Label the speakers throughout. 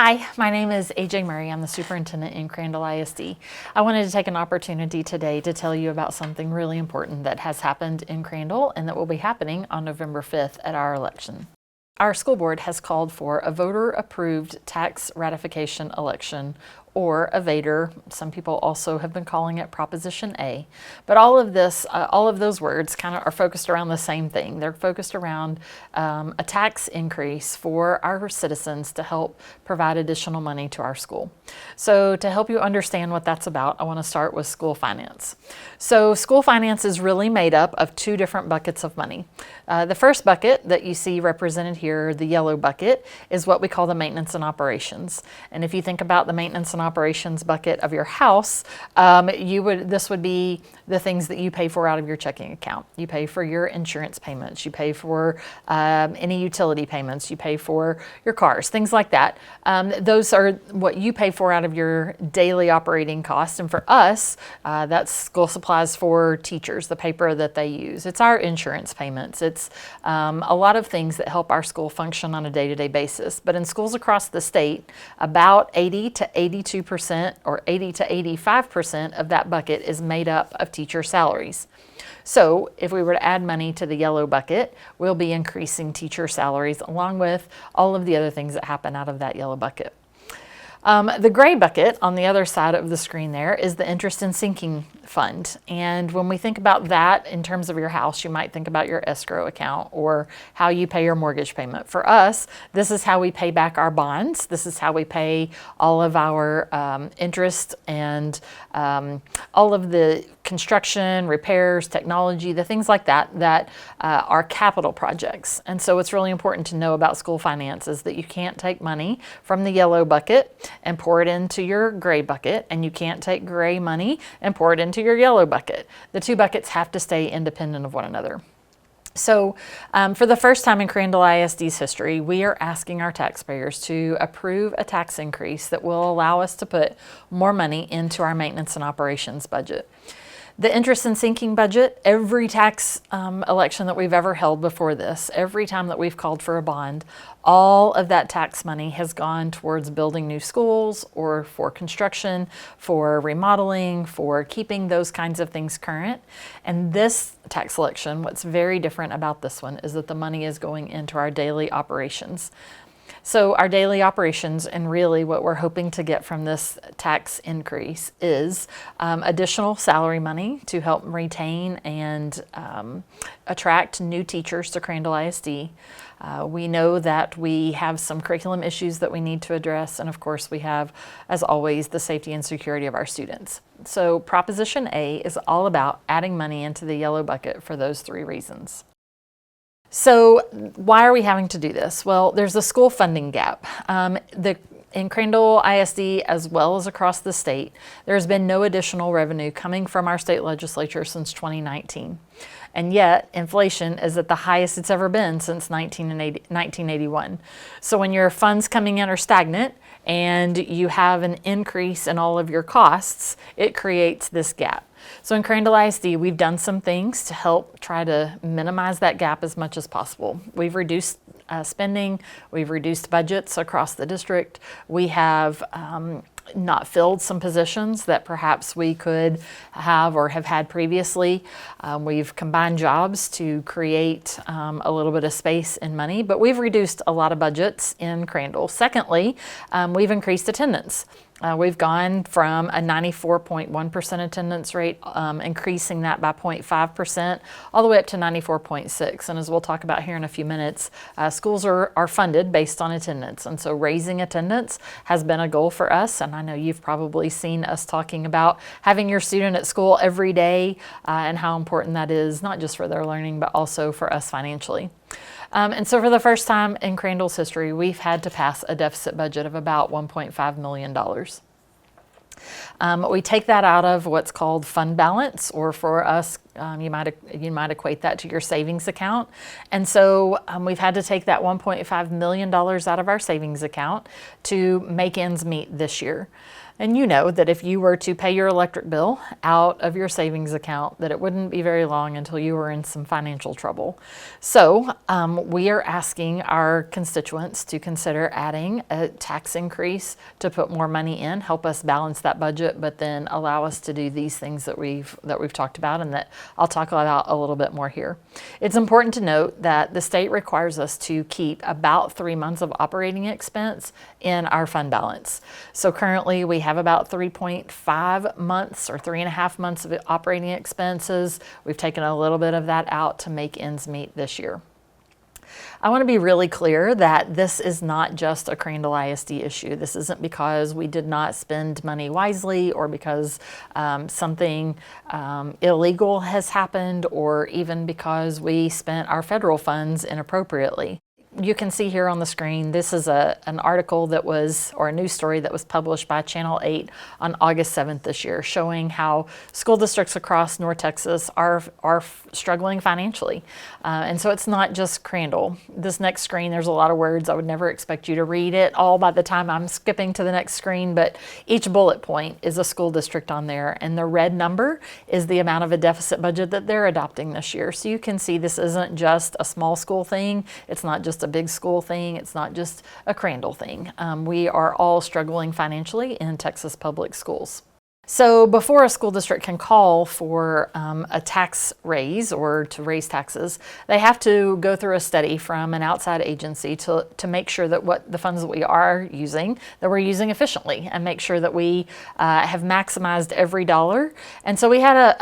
Speaker 1: Hi, my name is AJ Murray. I'm the superintendent in Crandall ISD. I wanted to take an opportunity today to tell you about something really important that has happened in Crandall and that will be happening on November 5th at our election. Our school board has called for a voter-approved tax ratification election, or a VATER. Some people also have been calling it Proposition A. But all of those words kind of are focused around the same thing. They're focused around a tax increase for our citizens to help provide additional money to our school. So to help you understand what that's about, I want to start with school finance. So school finance is really made up of two different buckets of money. The first bucket that you see represented here, the yellow bucket, is what we call the maintenance and operations. And if you think about the maintenance and operations bucket of your house, this would be the things that you pay for out of your checking account. You pay for your insurance payments, you pay for any utility payments, you pay for your cars, things like that. Those are what you pay for out of your daily operating costs. And for us, that's school supplies for teachers, the paper that they use. It's our insurance payments. It's a lot of things that help our school function on a day-to-day basis. But in schools across the state, about 80 to 82% or 80 to 85% of that bucket is made up of teacher salaries. So if we were to add money to the yellow bucket, we'll be increasing teacher salaries along with all of the other things that happen out of that yellow bucket. The gray bucket on the other side of the screen there is the interest and sinking fund. And when we think about that in terms of your house, you might think about your escrow account or how you pay your mortgage payment. For us, this is how we pay back our bonds. This is how we pay all of our interest and all of the construction, repairs, technology, the things like that that are capital projects. And so what's really important to know about school finance is that you can't take money from the yellow bucket and pour it into your gray bucket, and you can't take gray money and pour it into your yellow bucket. The two buckets have to stay independent of one another. So for the first time in Crandall ISD's history, we are asking our taxpayers to approve a tax increase that will allow us to put more money into our maintenance and operations budget. The interest and sinking budget, every tax election that we've ever held before this, every time that we've called for a bond, all of that tax money has gone towards building new schools or for construction, for remodeling, for keeping those kinds of things current. And this tax election, what's very different about this one is that the money is going into our daily operations. So our daily operations, and really what we're hoping to get from this tax increase, is additional salary money to help retain and attract new teachers to Crandall ISD. We know that we have some curriculum issues that we need to address, and of course we have, as always, the safety and security of our students. So Proposition A is all about adding money into the yellow bucket for those three reasons. So why are we having to do this? Well, there's a school funding gap. In Crandall ISD, as well as across the state, there's been no additional revenue coming from our state legislature since 2019. And yet, inflation is at the highest it's ever been since 1981. So when your funds coming in are stagnant and you have an increase in all of your costs, it creates this gap. So in Crandall ISD, we've done some things to help try to minimize that gap as much as possible. We've reduced spending, we've reduced budgets across the district, we have not filled some positions that perhaps we could have or have had previously. We've combined jobs to create a little bit of space and money, but we've reduced a lot of budgets in Crandall. Secondly, we've increased attendance. We've gone from a 94.1% attendance rate, increasing that by 0.5%, all the way up to 94.6. And as we'll talk about here in a few minutes, schools are funded based on attendance. And so raising attendance has been a goal for us. And I know you've probably seen us talking about having your student at school every day and how important that is, not just for their learning, but also for us financially. And so for the first time in Crandall's history, we've had to pass a deficit budget of about $1.5 million. We take that out of what's called fund balance, or for us You might equate that to your savings account. And so we've had to take that $1.5 million out of our savings account to make ends meet this year. And you know that if you were to pay your electric bill out of your savings account, that it wouldn't be very long until you were in some financial trouble. So we are asking our constituents to consider adding a tax increase to put more money in, help us balance that budget, but then allow us to do these things that we've talked about and that I'll talk about a little bit more here. It's important to note that the state requires us to keep about 3 months of operating expense in our fund balance. So currently we have about 3.5 months or 3.5 months of operating expenses. We've taken a little bit of that out to make ends meet this year. I want to be really clear that this is not just a Crandall ISD issue. This isn't because we did not spend money wisely or because something illegal has happened or even because we spent our federal funds inappropriately. You can see here on the screen, this is an article that was, or a news story that was published by Channel 8 on August 7th this year, showing how school districts across North Texas are struggling financially. And so it's not just Crandall. This next screen, there's a lot of words. I would never expect you to read it all by the time I'm skipping to the next screen, but each bullet point is a school district on there. And the red number is the amount of a deficit budget that they're adopting this year. So you can see this isn't just a small school thing. It's not just a big school thing. It's not just a Crandall thing. We are all struggling financially in Texas public schools. So before a school district can call for a tax raise or to raise taxes, they have to go through a study from an outside agency to make sure that what the funds that we are using, that we're using efficiently and make sure that we have maximized every dollar. And so we had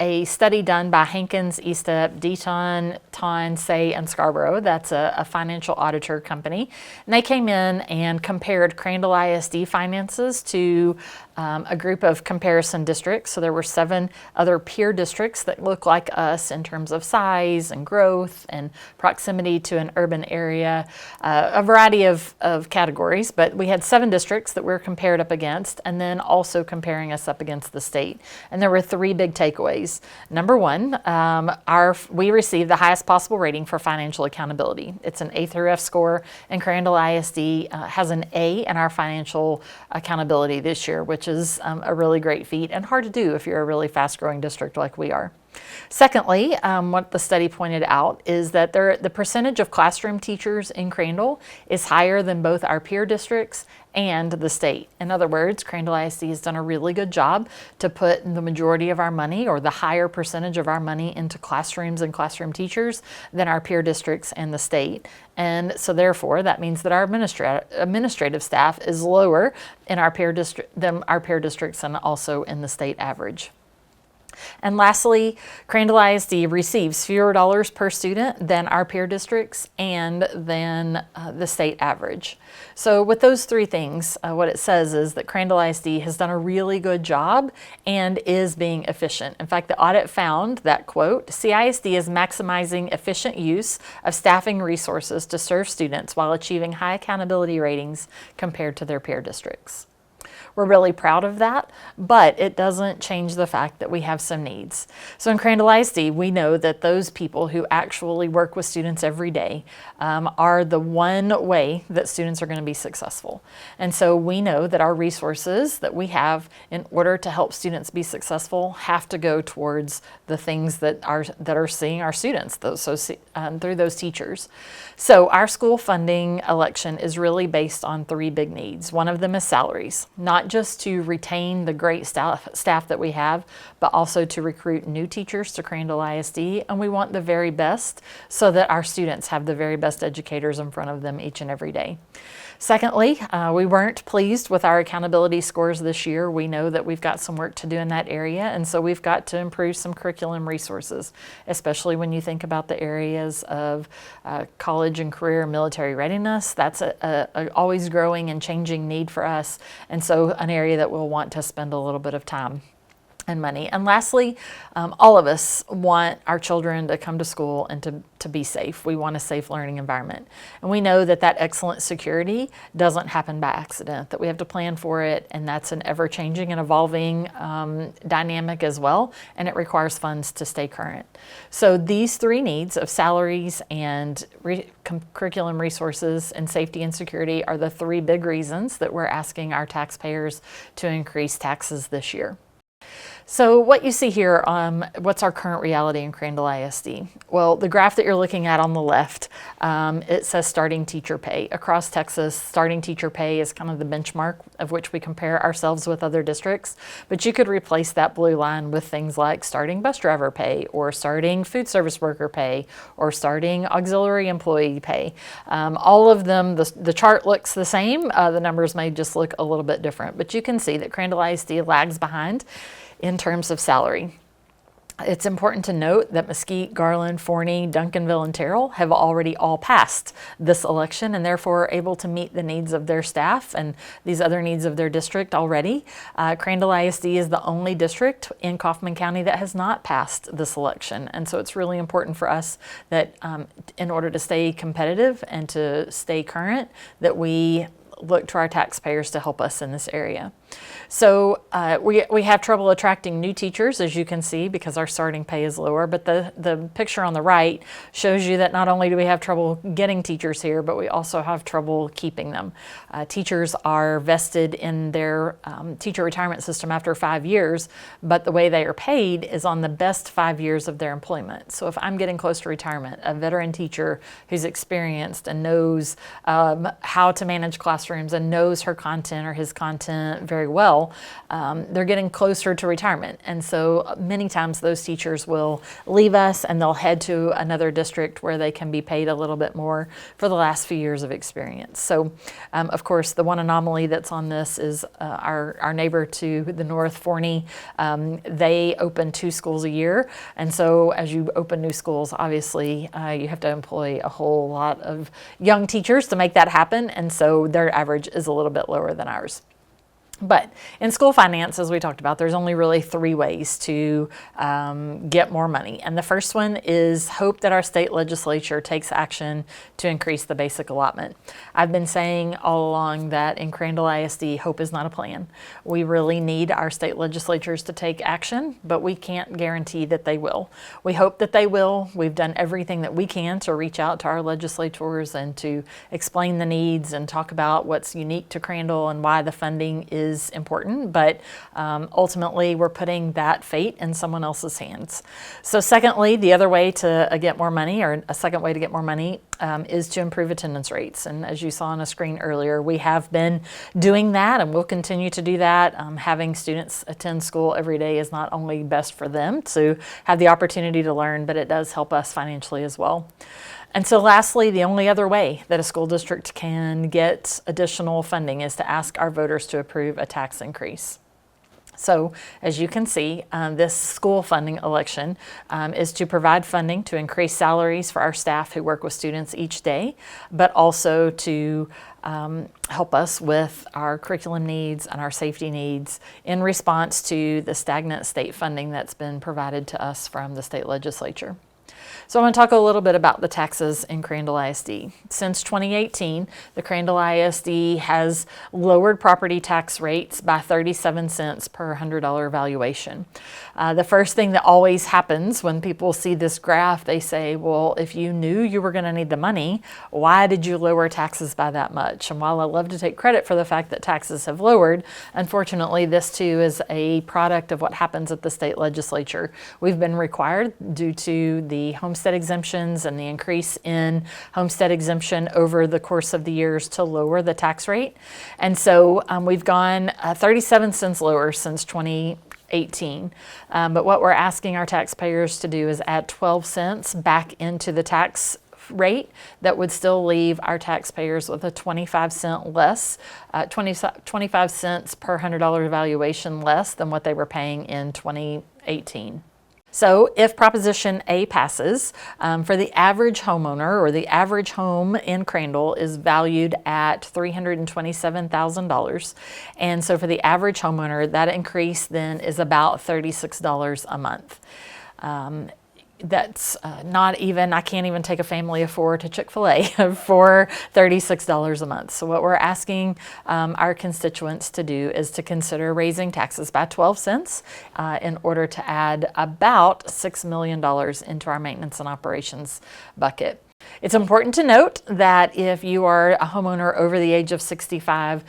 Speaker 1: a study done by Hankins, ESTEP, Deaton, Ton, Say, and Scarborough. That's a financial auditor company. And they came in and compared Crandall ISD finances to a group of comparison districts. So there were 7 other peer districts that look like us in terms of size and growth and proximity to an urban area, a variety of categories. But we had 7 districts that we're compared up against and then also comparing us up against the state. And there were 3 big takeaways. Number 1, we received the highest possible rating for financial accountability. It's an A through F score, and Crandall ISD has an A in our financial accountability this year, which is a really great feat and hard to do if you're a really fast-growing district like we are. Secondly, what the study pointed out is that the percentage of classroom teachers in Crandall is higher than both our peer districts and the state. In other words, Crandall ISD has done a really good job to put the majority of our money or the higher percentage of our money into classrooms and classroom teachers than our peer districts and the state. And so therefore, that means that our administrative staff is lower in our peer than our peer districts and also in the state average. And lastly, Crandall ISD receives fewer dollars per student than our peer districts and than the state average. So with those 3 things, what it says is that Crandall ISD has done a really good job and is being efficient. In fact, the audit found that, quote, CISD is maximizing efficient use of staffing resources to serve students while achieving high accountability ratings compared to their peer districts. We're really proud of that, but it doesn't change the fact that we have some needs. So in Crandall ISD, we know that those people who actually work with students every day are the one way that students are going to be successful. And so we know that our resources that we have in order to help students be successful have to go towards the things that are seeing our students through those teachers. So our school funding election is really based on 3 big needs. One of them is salaries, not just to retain the great staff that we have, but also to recruit new teachers to Crandall ISD. And we want the very best so that our students have the very best educators in front of them each and every day. Secondly, we weren't pleased with our accountability scores this year. We know that we've got some work to do in that area, and so we've got to improve some curriculum resources, especially when you think about the areas of college and career and military readiness. That's a always growing and changing need for us, and so an area that we'll want to spend a little bit of time. and money. And lastly, all of us want our children to come to school and to be safe. We want a safe learning environment. And we know that that excellent security doesn't happen by accident, that we have to plan for it, and that's an ever-changing and evolving dynamic as well, and it requires funds to stay current. So these three needs of salaries and curriculum resources and safety and security are the three big reasons that we're asking our taxpayers to increase taxes this year. So what you see here, what's our current reality in Crandall ISD? Well, the graph that you're looking at on the left, it says starting teacher pay. Across Texas, starting teacher pay is kind of the benchmark of which we compare ourselves with other districts. But you could replace that blue line with things like starting bus driver pay, or starting food service worker pay, or starting auxiliary employee pay. All of them, the chart looks the same. The numbers may just look a little bit different. But you can see that Crandall ISD lags behind in terms of salary. It's important to note that Mesquite, Garland, Forney, Duncanville, and Terrell have already all passed this election and therefore are able to meet the needs of their staff and these other needs of their district already. Crandall ISD is the only district in Kaufman County that has not passed this election. And so it's really important for us that in order to stay competitive and to stay current, that we look to our taxpayers to help us in this area. So we have trouble attracting new teachers, as you can see, because our starting pay is lower. But the picture on the right shows you that not only do we have trouble getting teachers here, but we also have trouble keeping them. Teachers are vested in their teacher retirement system after 5 years, but the way they are paid is on the best 5 years of their employment. So if I'm getting close to retirement, a veteran teacher who's experienced and knows how to manage classrooms and knows her content or his content very well, they're getting closer to retirement. And so many times those teachers will leave us and they'll head to another district where they can be paid a little bit more for the last few years of experience. So of course, the one anomaly that's on this is our neighbor to the north, Forney. They open 2 schools a year. And so as you open new schools, obviously you have to employ a whole lot of young teachers to make that happen. And so their average is a little bit lower than ours. But in school finance, as we talked about, there's only really 3 ways to get more money. And the first one is hope that our state legislature takes action to increase the basic allotment. I've been saying all along that in Crandall ISD, hope is not a plan. We really need our state legislatures to take action, but we can't guarantee that they will. We hope that they will. We've done everything that we can to reach out to our legislators and to explain the needs and talk about what's unique to Crandall and why the funding is important, but ultimately we're putting that fate in someone else's hands. So secondly, the other way to get more money, or a second way to get more money, is to improve attendance rates. And as you saw on a screen earlier, we have been doing that and we'll continue to do that. Having students attend school every day is not only best for them to have the opportunity to learn, but it does help us financially as well. And so lastly, the only other way that a school district can get additional funding is to ask our voters to approve a tax increase. So as you can see, this school funding election is to provide funding to increase salaries for our staff who work with students each day, but also to help us with our curriculum needs and our safety needs in response to the stagnant state funding that's been provided to us from the state legislature. So I want to talk a little bit about the taxes in Crandall ISD. Since 2018, the Crandall ISD has lowered property tax rates by 37 cents per $100 valuation. The first thing that always happens when people see this graph, they say, well, if you knew you were going to need the money, why did you lower taxes by that much? And while I love to take credit for the fact that taxes have lowered, unfortunately, this too is a product of what happens at the state legislature. We've been required, due to the homestead exemptions and the increase in homestead exemption over the course of the years, to lower the tax rate. And so we've gone 37 cents lower since 2018. But what we're asking our taxpayers to do is add 12 cents back into the tax rate that would still leave our taxpayers with a 25 cent less, 25 cents per $100 valuation less than what they were paying in 2018. So if Proposition A passes, for the average homeowner, or the average home in Crandall is valued at $327,000. And so for the average homeowner, that increase then is about $36 a month. That's not even, I can't even take a family of four to Chick-fil-A for $36 a month. So what we're asking our constituents to do is to consider raising taxes by 12 cents in order to add about $6 million into our maintenance and operations bucket. It's important to note that if you are a homeowner over the age of 65,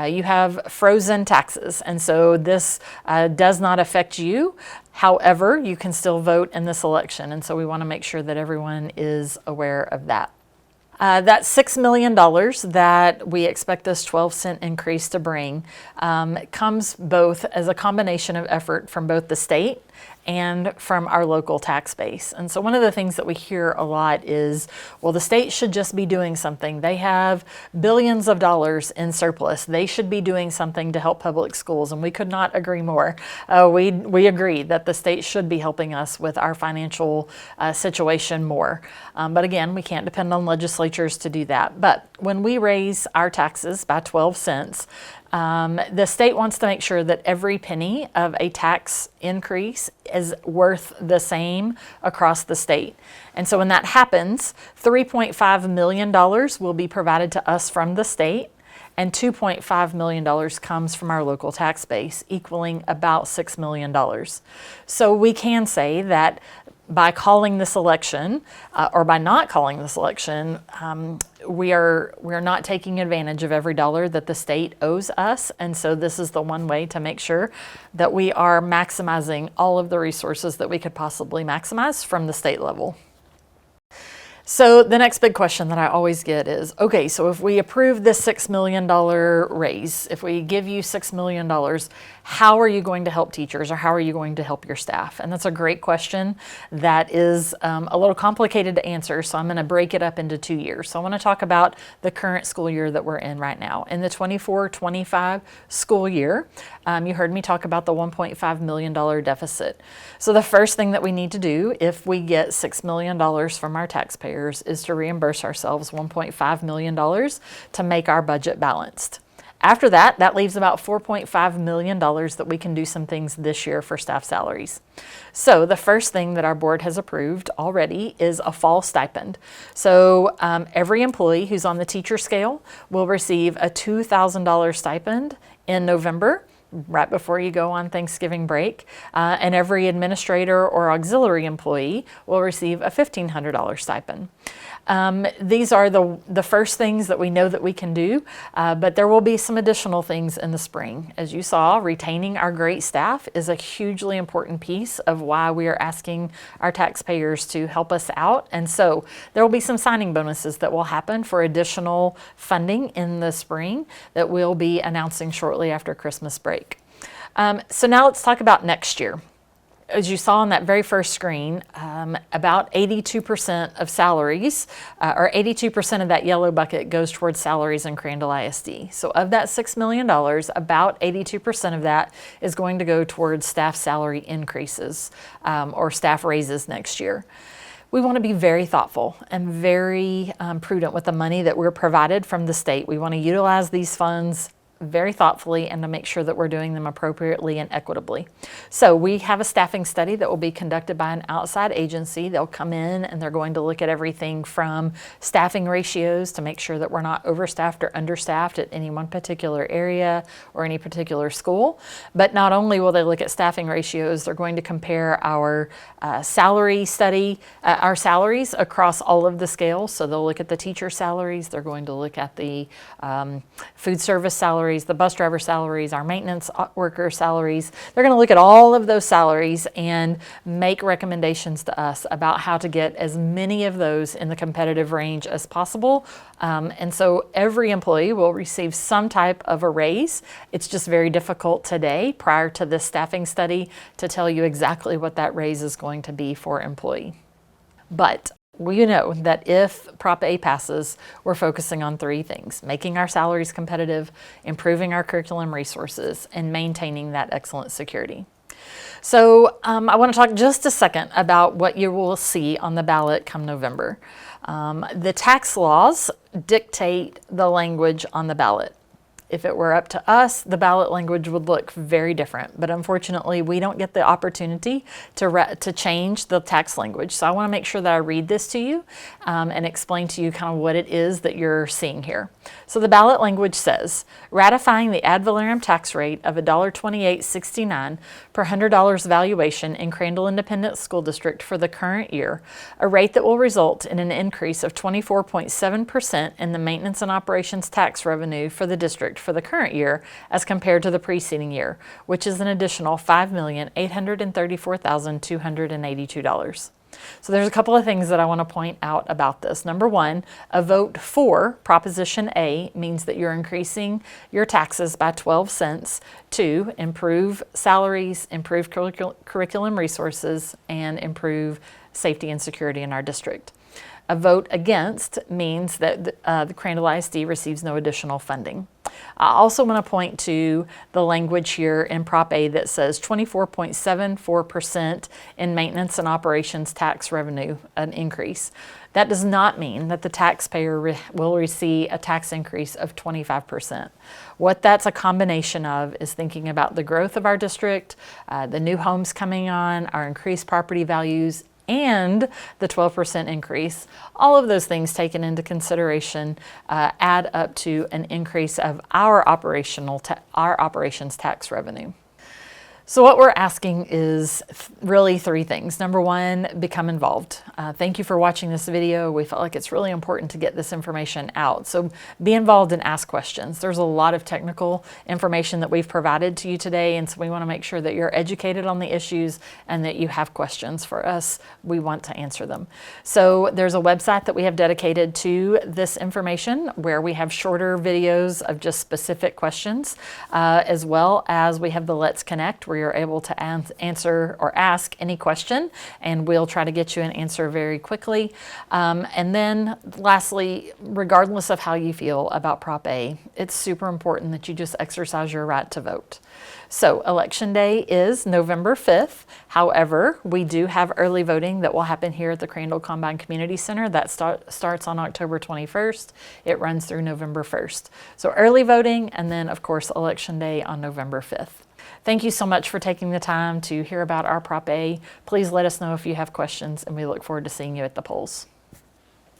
Speaker 1: you have frozen taxes, and so this does not affect you. However, you can still vote in this election, and so we want to make sure that everyone is aware of that. That $6 million that we expect this 12-cent increase to bring comes both as a combination of effort from both the state and from our local tax base. And so one of the things that we hear a lot is, well, the state should just be doing something. They have billions of dollars in surplus. They should be doing something to help public schools. And we could not agree more. We agree that the state should be helping us with our financial situation more. But again, we can't depend on legislatures to do that. But when we raise our taxes by 12 cents, the state wants to make sure that every penny of a tax increase is worth the same across the state. And so when that happens, $3.5 million will be provided to us from the state, and $2.5 million comes from our local tax base, equaling about $6 million. So we can say that by calling this election, or by not calling this election, we're not taking advantage of every dollar that the state owes us. And so this is the one way to make sure that we are maximizing all of the resources that we could possibly maximize from the state level. So the next big question that I always get is, okay, so if we approve this $6 million raise, if we give you $6 million, how are you going to help teachers, or how are you going to help your staff? And that's a great question that is a little complicated to answer, so I'm going to break it up into 2 years. So I want to talk about the current school year that we're in right now. In the 24-25 school year, you heard me talk about the $1.5 million deficit. So the first thing that we need to do if we get $6 million from our taxpayers is to reimburse ourselves $1.5 million to make our budget balanced. After that, that leaves about $4.5 million that we can do some things this year for staff salaries. So the first thing that our board has approved already is a fall stipend. So every employee who's on the teacher scale will receive a $2,000 stipend in November, right before you go on Thanksgiving break, and every administrator or auxiliary employee will receive a $1,500 stipend. These are the first things that we know that we can do, but there will be some additional things in the spring. As you saw, retaining our great staff is a hugely important piece of why we are asking our taxpayers to help us out. And so there will be some signing bonuses that will happen for additional funding in the spring that we'll be announcing shortly after Christmas break. So now let's talk about next year. As you saw on that very first screen, about 82% of salaries, or 82% of that yellow bucket goes towards salaries in Crandall ISD. So of that $6 million, about 82% of that is going to go towards staff salary increases or staff raises next year. We want to be very thoughtful and very prudent with the money that we're provided from the state. We want to utilize these funds very thoughtfully and to make sure that we're doing them appropriately and equitably. So we have a staffing study that will be conducted by an outside agency. They'll come in and they're going to look at everything from staffing ratios to make sure that we're not overstaffed or understaffed at any one particular area or any particular school. But not only will they look at staffing ratios, they're going to compare our salary study, our salaries across all of the scales. So they'll look at the teacher salaries, they're going to look at the food service salaries, the bus driver salaries, our maintenance worker salaries. They're going to look at all of those salaries and make recommendations to us about how to get as many of those in the competitive range as possible. And so every employee will receive some type of a raise. It's just very difficult today, prior to this staffing study, to tell you exactly what that raise is going to be for employee. But we know that if Prop A passes, we're focusing on three things: making our salaries competitive, improving our curriculum resources, and maintaining that excellent security. So I want to talk just a second about what you will see on the ballot come November. The tax laws dictate the language on the ballot. If it were up to us, the ballot language would look very different. But unfortunately, we don't get the opportunity to change the tax language. So I want to make sure that I read this to you and explain to you kind of what it is that you're seeing here. So the ballot language says, ratifying the ad valorem tax rate of $1.2869 per $100 valuation in Crandall Independent School District for the current year, a rate that will result in an increase of 24.7% in the maintenance and operations tax revenue for the district for the current year as compared to the preceding year, which is an additional $5,834,282. So there's a couple of things that I want to point out about this. Number one, a vote for Proposition A means that you're increasing your taxes by 12 cents to improve salaries, improve curriculum resources, and improve safety and security in our district. A vote against means that the Crandall ISD receives no additional funding. I also want to point to the language here in Prop A that says 24.74% in maintenance and operations tax revenue, an increase. That does not mean that the taxpayer will receive a tax increase of 25%. What that's a combination of is thinking about the growth of our district, the new homes coming on, our increased property values, and the 12% increase. All of those things taken into consideration add up to an increase of our operations tax revenue. So what we're asking is really three things. Number one, become involved. Thank you for watching this video. We felt like it's really important to get this information out. So be involved and ask questions. There's a lot of technical information that we've provided to you today, and so we want to make sure that you're educated on the issues and that you have questions for us. We want to answer them. So there's a website that we have dedicated to this information where we have shorter videos of just specific questions, as well as we have the Let's Connect where you're able to answer or ask any question, and we'll try to get you an answer very quickly. And then lastly, regardless of how you feel about Prop A, it's super important that you just exercise your right to vote. So Election Day is November 5th. However, we do have early voting that will happen here at the Crandall Combine Community Center. That starts on October 21st. It runs through November 1st. So early voting, and then of course Election Day on November 5th. Thank you so much for taking the time to hear about our Prop A. Please let us know if you have questions, and we look forward to seeing you at the polls.